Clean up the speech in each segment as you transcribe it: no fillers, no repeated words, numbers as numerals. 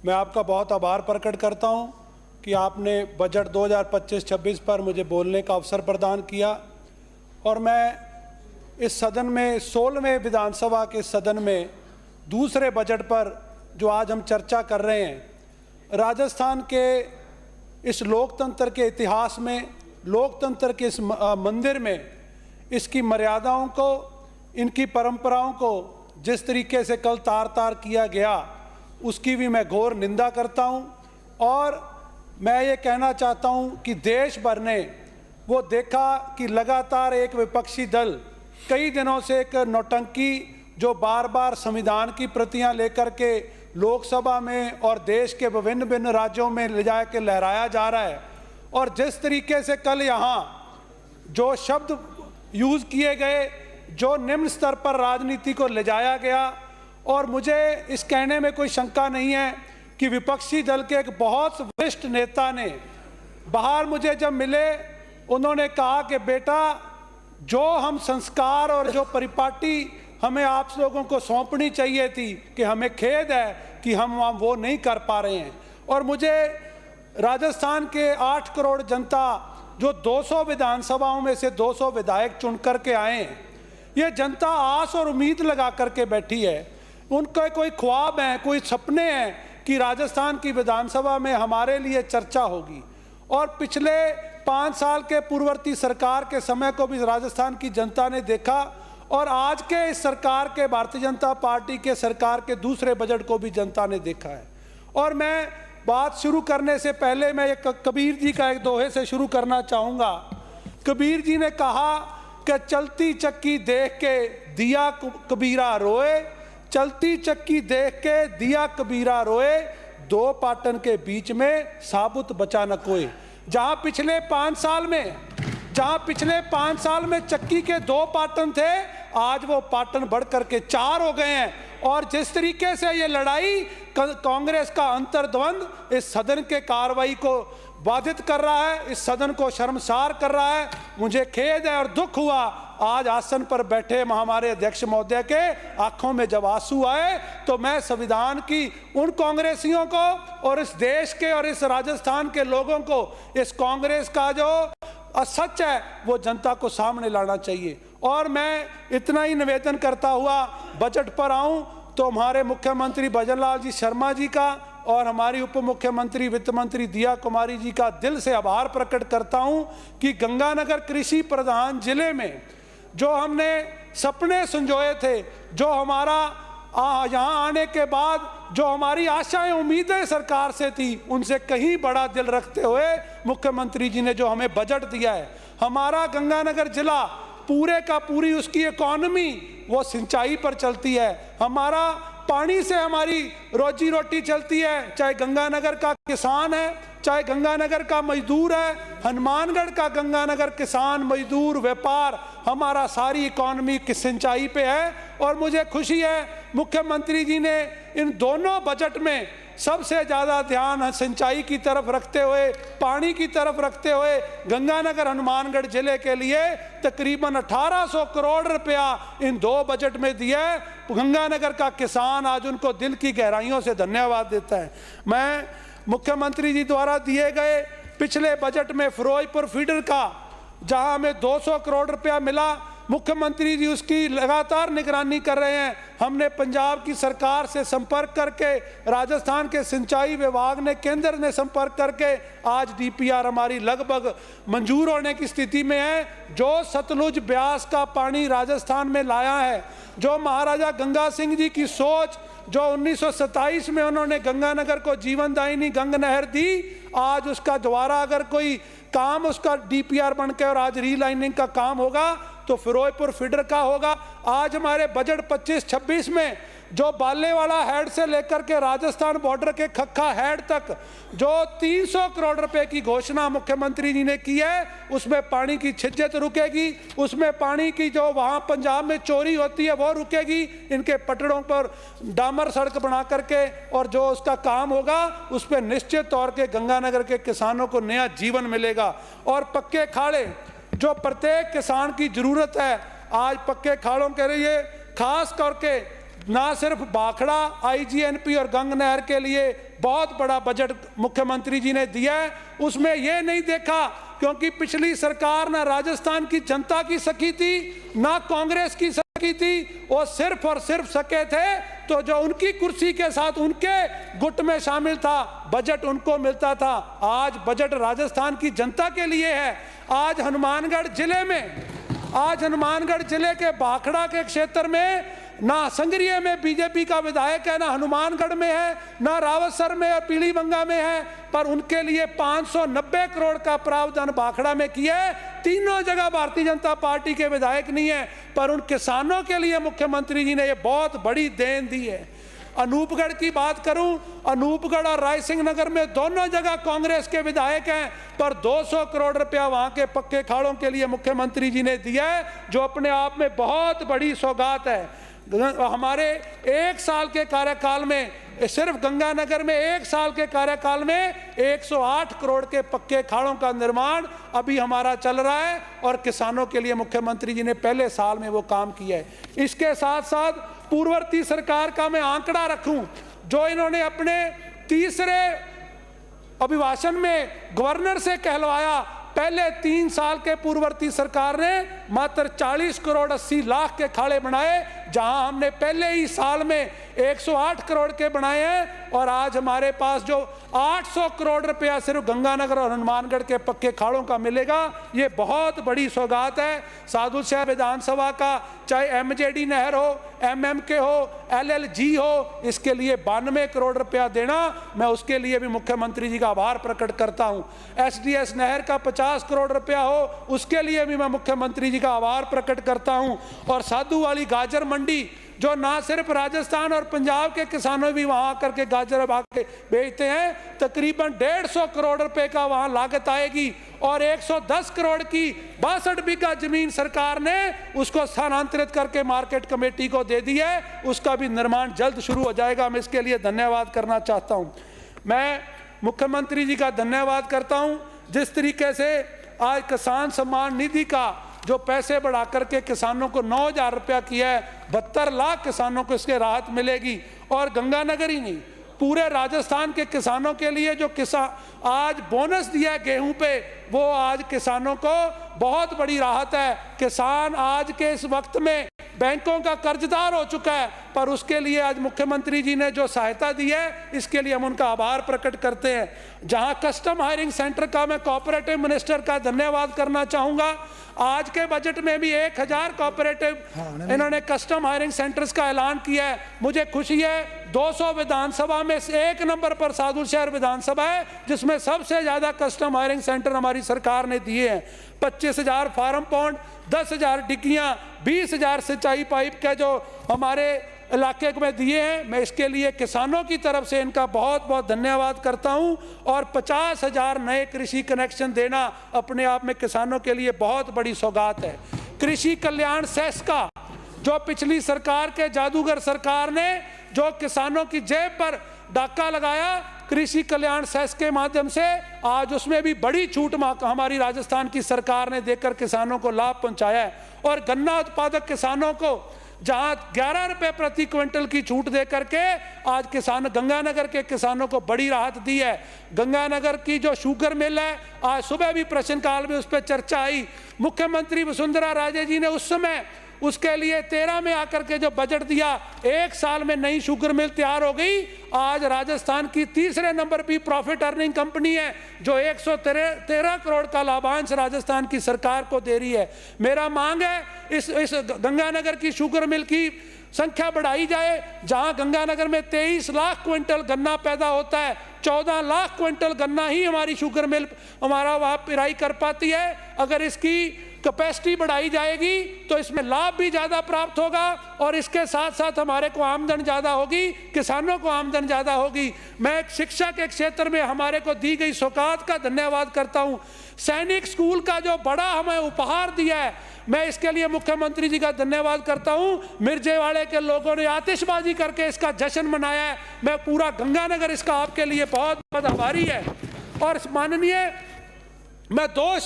मैं आपका बहुत आभार प्रकट करता हूं कि आपने बजट 2025-26 पर मुझे बोलने का अवसर प्रदान किया। और मैं इस सदन में 16वें विधानसभा के सदन में दूसरे बजट पर जो आज हम चर्चा कर रहे हैं, राजस्थान के इस लोकतंत्र के इतिहास में, लोकतंत्र के इस मंदिर में इसकी मर्यादाओं को, इनकी परंपराओं को जिस तरीके से कल तार तार किया गया, उसकी भी मैं घोर निंदा करता हूं। और मैं ये कहना चाहता हूं कि देश भर ने वो देखा कि लगातार एक विपक्षी दल कई दिनों से एक नौटंकी जो बार बार संविधान की प्रतियां लेकर के लोकसभा में और देश के विभिन्न राज्यों में ले जा के लहराया जा रहा है। और जिस तरीके से कल यहाँ जो शब्द यूज़ किए गए, जो निम्न स्तर पर राजनीति को ले जाया गया, और मुझे इस कहने में कोई शंका नहीं है कि विपक्षी दल के एक बहुत वरिष्ठ नेता ने बाहर मुझे जब मिले, उन्होंने कहा कि बेटा, जो हम संस्कार और जो परिपाटी हमें आप लोगों को सौंपनी चाहिए थी, कि हमें खेद है कि हम वो नहीं कर पा रहे हैं। और मुझे राजस्थान के 8 करोड़ जनता जो 200 विधानसभाओं में से 200 विधायक चुन करके आए हैं, ये जनता आस और उम्मीद लगा करके बैठी है। उनके कोई ख्वाब हैं, कोई सपने हैं कि राजस्थान की विधानसभा में हमारे लिए चर्चा होगी। और पिछले 5 साल के पूर्ववर्ती सरकार के समय को भी राजस्थान की जनता ने देखा, और आज के इस सरकार के, भारतीय जनता पार्टी के सरकार के दूसरे बजट को भी जनता ने देखा है। और मैं बात शुरू करने से पहले मैं एक कबीर जी का एक दोहे से शुरू करना चाहूँगा। कबीर जी ने कहा कि चलती चक्की देख के दिया कबीरा रोए, चलती चक्की देख के दिया कबीरा रोए, 2 पाटन के बीच में साबुत बचा न कोई। जहाँ पिछले 5 साल में चक्की के 2 पाटन थे, आज वो पाटन बढ़ करके 4 हो गए हैं। और जिस तरीके से ये लड़ाई, कांग्रेस का अंतर्द्वंद इस सदन के कार्रवाई को बाधित कर रहा है, इस सदन को शर्मसार कर रहा है, मुझे खेद है और दुख हुआ आज आसन पर बैठे हमारे अध्यक्ष महोदय के आंखों में जब आंसू आए, तो मैं संविधान की उन कांग्रेसियों को और इस देश के और इस राजस्थान के लोगों को इस कांग्रेस का जो असच है वो जनता को सामने लाना चाहिए। और मैं इतना ही निवेदन करता हुआ बजट पर आऊं तो हमारे मुख्यमंत्री भजनलाल जी शर्मा जी का और हमारी उप मुख्यमंत्री वित्त मंत्री दिया कुमारी जी का दिल से आभार प्रकट करता हूं कि गंगानगर कृषि प्रधान जिले में जो हमने सपने संजोए थे, जो हमारा यहाँ आने के बाद जो हमारी आशाएं उम्मीदें सरकार से थी, उनसे कहीं बड़ा दिल रखते हुए मुख्यमंत्री जी ने जो हमें बजट दिया है। हमारा गंगानगर जिला पूरे का पूरी उसकी इकॉनमी वो सिंचाई पर चलती है। हमारा पानी से हमारी रोजी रोटी चलती है, चाहे गंगानगर का किसान है, चाहे गंगानगर का मजदूर है, हनुमानगढ़ का गंगानगर किसान मजदूर व्यापार, हमारा सारी इकॉनमी की सिंचाई पे है। और मुझे खुशी है मुख्यमंत्री जी ने इन दोनों बजट में सबसे ज़्यादा ध्यान सिंचाई की तरफ रखते हुए, पानी की तरफ रखते हुए गंगानगर हनुमानगढ़ जिले के लिए तकरीबन 1800 करोड़ रुपया इन 2 बजट में दिया है। गंगानगर का किसान आज उनको दिल की गहराइयों से धन्यवाद देता है। मैं मुख्यमंत्री जी द्वारा दिए गए पिछले बजट में फिरोजपुर फीडर का जहां हमें 200 करोड़ रुपया मिला, मुख्यमंत्री जी उसकी लगातार निगरानी कर रहे हैं। हमने पंजाब की सरकार से संपर्क करके, राजस्थान के सिंचाई विभाग ने, केंद्र ने संपर्क करके आज डीपीआर हमारी लगभग मंजूर होने की स्थिति में है। जो सतलुज ब्यास का पानी राजस्थान में लाया है, जो महाराजा गंगा सिंह जी की सोच, जो 1927 में उन्होंने गंगानगर को जीवनदायिनी गंगा नहर दी, आज उसका दोबारा अगर कोई काम उसका डीपीआर बन के और आज रीलाइनिंग का काम होगा तो फिरोजपुर फीडर का होगा। आज हमारे बजट 25-26 में जो बालेवाला हेड से लेकर के राजस्थान बॉर्डर के खक्खा हेड तक जो 300 करोड़ रुपए की घोषणा मुख्यमंत्री जी ने की है, उसमें पानी की छिज्जत रुकेगी, उसमें पानी की जो वहाँ पंजाब में चोरी होती है वो रुकेगी। इनके पटड़ों पर डामर सड़क बना करके और जो उसका काम होगा उस पर निश्चित तौर के गंगानगर के किसानों को नया जीवन मिलेगा। और पक्के खाड़े जो प्रत्येक किसान की जरूरत है, आज पक्के खाड़ों के लिए खास करके ना सिर्फ भाखड़ा, आईजीएनपी और गंग नहर के लिए बहुत बड़ा बजट मुख्यमंत्री जी ने दिया है, उसमें यह नहीं देखा, क्योंकि पिछली सरकार ना राजस्थान की जनता की सकी थी ना कांग्रेस की सकी थी, वो सिर्फ और सिर्फ सके थे तो जो उनकी कुर्सी के साथ उनके गुट में शामिल था, बजट उनको मिलता था। आज बजट राजस्थान की जनता के लिए है। आज हनुमानगढ़ जिले के भाखड़ा के क्षेत्र में ना संगरिया में बीजेपी का विधायक है, ना हनुमानगढ़ में है, ना रावतसर में और पीलीबंगा में है, पर उनके लिए 590 करोड़ का प्रावधान भाखड़ा में किया है। तीनों जगह भारतीय जनता पार्टी के विधायक नहीं है, पर उन किसानों के लिए मुख्यमंत्री जी ने ये बहुत बड़ी देन दी है। अनूपगढ़ की बात करूं, अनूपगढ़ और रायसिंह नगर में दोनों जगह कांग्रेस के विधायक हैं, पर 200 करोड़ रुपया वहां के पक्के खाड़ों के लिए मुख्यमंत्री जी ने दिया है, जो अपने आप में बहुत बड़ी सौगात है। हमारे 1 साल के कार्यकाल में, सिर्फ गंगानगर में 1 साल के कार्यकाल में 108 करोड़ के पक्के खाड़ों का निर्माण अभी हमारा चल रहा है, और किसानों के लिए मुख्यमंत्री जी ने पहले साल में वो काम किया है। इसके साथ साथ पूर्ववर्ती सरकार का मैं आंकड़ा रखूं, जो इन्होंने अपने तीसरे अभिभाषण में गवर्नर से कहलवाया, पहले 3 साल के पूर्ववर्ती सरकार ने मात्र 40 करोड़ 80 लाख के खाड़े बनाए, जहां हमने पहले ही साल में 108 करोड़ के बनाए हैं, और आज हमारे पास जो 800 करोड़ रुपया सिर्फ गंगानगर और हनुमानगढ़ के पक्के खाड़ों का मिलेगा, ये बहुत बड़ी सौगात है। साधु शहर विधानसभा का चाहे एमजेडी नहर हो, एमएमके हो, एलएलजी हो, इसके लिए 92 करोड़ रुपया देना, मैं उसके लिए भी मुख्यमंत्री जी का आभार प्रकट करता हूं। एसडीएस नहर का 50 करोड़ रुपया हो, उसके लिए भी मैं मुख्यमंत्री जी का आभार प्रकट करता हूं। और साधु वाली गाजर मंडी, जो ना सिर्फ राजस्थान और पंजाब के किसानों भी वहां आकर के गाजर आके बेचते हैं, तकरीबन 150 करोड़ रुपए का वहां लागत आएगी, और 110 करोड़ की 62 बीघा जमीन सरकार ने उसको स्थानांतरित करके मार्केट कमेटी को दे दी है, उसका भी निर्माण जल्द शुरू हो जाएगा। मैं इसके लिए धन्यवाद करना चाहता हूं। मैं मुख्यमंत्री जी का धन्यवाद करता हूं, जिस तरीके से आज किसान सम्मान निधि का जो पैसे बढ़ा करके किसानों को 9,000 रुपया किया है, 72 लाख किसानों को इसके राहत मिलेगी। और गंगानगर ही नहीं, पूरे राजस्थान के किसानों के लिए जो किसान आज बोनस दिया है गेहूं पे, वो आज किसानों को बहुत बड़ी राहत है। किसान आज के इस वक्त में बैंकों का कर्जदार हो चुका है, पर उसके लिए आज मुख्यमंत्री जी ने जो सहायता दी है, इसके लिए हम उनका आभार प्रकट करते हैं। जहां कस्टम हायरिंग सेंटर का मैं कोऑपरेटिव मिनिस्टर का धन्यवाद करना चाहूंगा। आज के बजट में भी 1000 कोऑपरेटिव इन्होंने कस्टम हायरिंग सेंटर्स का ऐलान किया है। मुझे खुशी है 200 विधानसभा में से 1 नंबर पर साधु शहर विधानसभा है, जिसमें सबसे ज्यादा कस्टम हायरिंग सेंटर हमारी सरकार ने दिए हैं। 25,000 फार्म पॉन्ड, 10,000 डिग्गियां, 20,000 सिंचाई पाइप के जो हमारे इलाके में दिए हैं। मैं इसके लिए किसानों की तरफ से इनका बहुत बहुत धन्यवाद करता हूं। और 50,000 नए कृषि कनेक्शन देना अपने आप में किसानों के लिए बहुत बड़ी सौगात है। कृषि कल्याण सेस का जो पिछली सरकार के जादूगर सरकार ने जो किसानों की जेब पर डाका लगाया, कृषि कल्याण सेस के माध्यम से आज उसमें भी बड़ी छूट हमारी राजस्थान की सरकार ने देकर किसानों को लाभ पहुंचाया है। और गन्ना उत्पादक किसानों को जहां 11 रुपए प्रति क्विंटल की छूट दे करके आज किसान गंगानगर के किसानों को बड़ी राहत दी है। गंगानगर की जो शुगर मिल है, आज सुबह भी प्रश्नकाल में उस पर चर्चा आई। मुख्यमंत्री वसुंधरा राजे जी ने उस समय उसके लिए 13 में आकर के जो बजट दिया, 1 साल में नई शुगर मिल तैयार हो गई। आज राजस्थान की तीसरे नंबर पर प्रॉफिट अर्निंग कंपनी है, जो 113 करोड़ का लाभांश राजस्थान की सरकार को दे रही है। मेरा मांग है इस गंगानगर की शुगर मिल की संख्या बढ़ाई जाए। जहां गंगानगर में 23 लाख क्विंटल गन्ना पैदा होता है, 14 लाख क्विंटल गन्ना ही हमारी शुगर मिल हमारा वहां पिराई कर पाती है। अगर इसकी कैपेसिटी बढ़ाई जाएगी तो इसमें लाभ भी ज़्यादा प्राप्त होगा, और इसके साथ साथ हमारे को आमदन ज़्यादा होगी, किसानों को आमदन ज़्यादा होगी। मैं शिक्षा के क्षेत्र में हमारे को दी गई सौगात का धन्यवाद करता हूं। सैनिक स्कूल का जो बड़ा हमें उपहार दिया है, मैं इसके लिए मुख्यमंत्री जी का धन्यवाद करता हूं। मिर्जेवाड़े के लोगों ने आतिशबाजी करके इसका जश्न मनाया है। मैं पूरा गंगानगर इसका आपके लिए बहुत बहुत आभारी है। और माननीय, मैं 2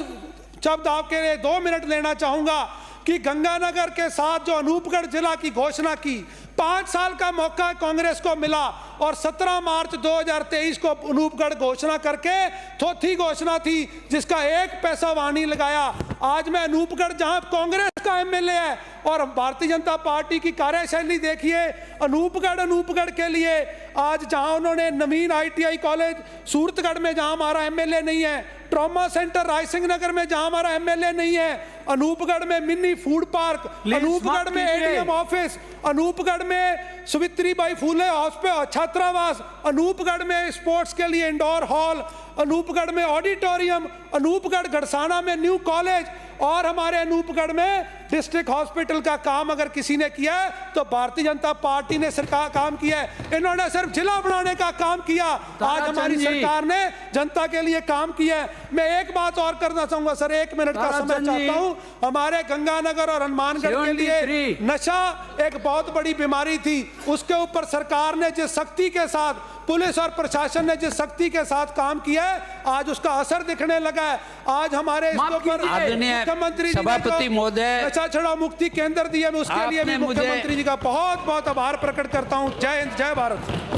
शब्द आपके लिए 2 मिनट लेना चाहूंगा कि गंगानगर के साथ जो अनूपगढ़ जिला की घोषणा की, 5 साल का मौका कांग्रेस को मिला और 17 मार्च 2023 को अनूपगढ़ घोषणा करके थोथी घोषणा थी जिसका 1 पैसा वहां नहीं लगाया। आज मैं अनूपगढ़ जहां कांग्रेस का एमएलए है और भारतीय जनता पार्टी की कार्यशैली देखिए, अनूपगढ़ के लिए आज जहां उन्होंने नवीन आईटीआई कॉलेज सूरतगढ़ में जहां हमारा एमएलए नहीं है, ट्रॉमा सेंटर रायसिंह नगर में जहां हमारा एमएलए नहीं है, अनूपगढ़ में मिनी फूड पार्क, अनूपगढ़ में एडीएम ऑफिस, अनूपगढ़ में सावित्रीबाई फूले हॉस्पिटल छात्रावास, अनूपगढ़ में स्पोर्ट्स के लिए इंडोर हॉल, अनूपगढ़ में ऑडिटोरियम, अनूपगढ़ गढ़साना में न्यू कॉलेज और हमारे अनूपगढ़ में डिस्ट्रिक्ट हॉस्पिटल का काम अगर किसी ने किया है तो भारतीय जनता पार्टी ने सरकार काम किया है। इन्होंने सिर्फ जिला बनाने का काम किया, आज हमारी सरकार ने जनता के लिए काम किया है। मैं एक बात और करना चाहूंगा सर, 1 मिनट का समय चाहता हूं। हमारे गंगानगर और हनुमानगढ़ के लिए नशा एक बहुत बड़ी बीमारी थी, उसके ऊपर सरकार ने जिस सख्ती के साथ, पुलिस और प्रशासन ने जिस सख्ती के साथ काम किया है, आज उसका असर दिखने लगा है। आज हमारे मुख्यमंत्री सभापति महोदय नशा छुड़ाओ मुक्ति केंद्र दिए, मैं उसके लिए भी मुख्यमंत्री जी का बहुत बहुत आभार प्रकट करता हूं। जय हिंद, जय भारत।